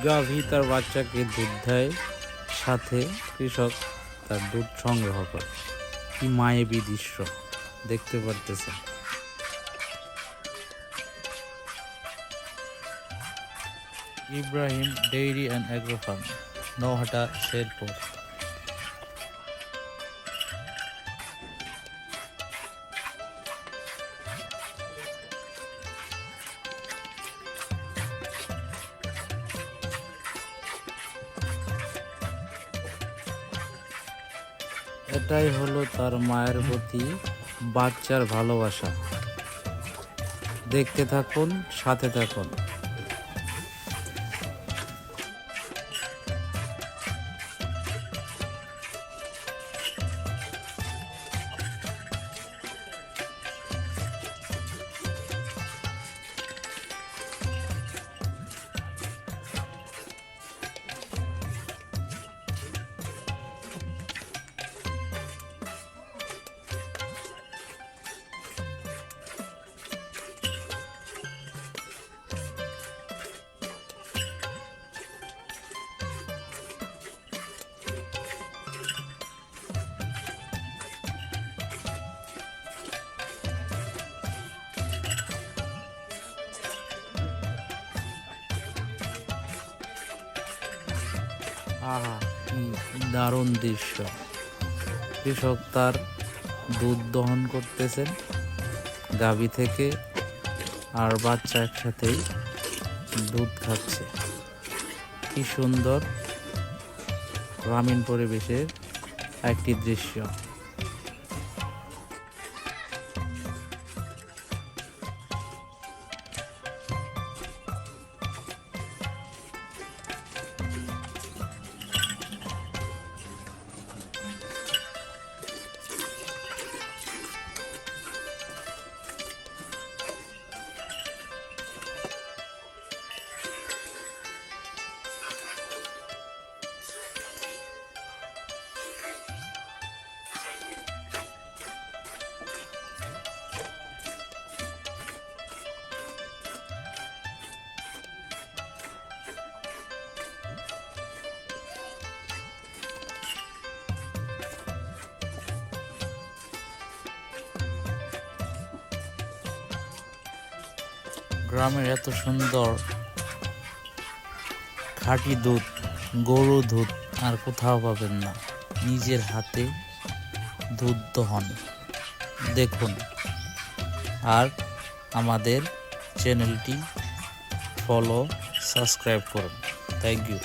গাভী তার বাচ্চাকে দুধ দেয়, সাথে কৃষক তার দুধ সংগ্রহ করে। কি মায়াবী দৃশ্য দেখতে পারতেছেন। Ibrahim dairy and agro farm, Nouhata, Sherpur. এটাই হলো তার মায়ের প্রতি বাচ্চার ভালোবাসা। দেখতে থাকুন, সাথে থাকুন। আহা, কি দারুণ দৃশ্য। কৃষক তার দুধ দহন করতেছেন গাভী থেকে, আর বাচ্চা একসাথেই দুধ খাচ্ছে। কি সুন্দর গ্রামীণ পরিবেশের একটি দৃশ্য। গ্রামের এত সুন্দর খাঁটি দুধ, গরু দুধ আর কোথাও পাবেন না। নিজের হাতে দুধ দহন দেখুন। আর আমাদের চ্যানেলটি ফলো, সাবস্ক্রাইব করুন। Thank you.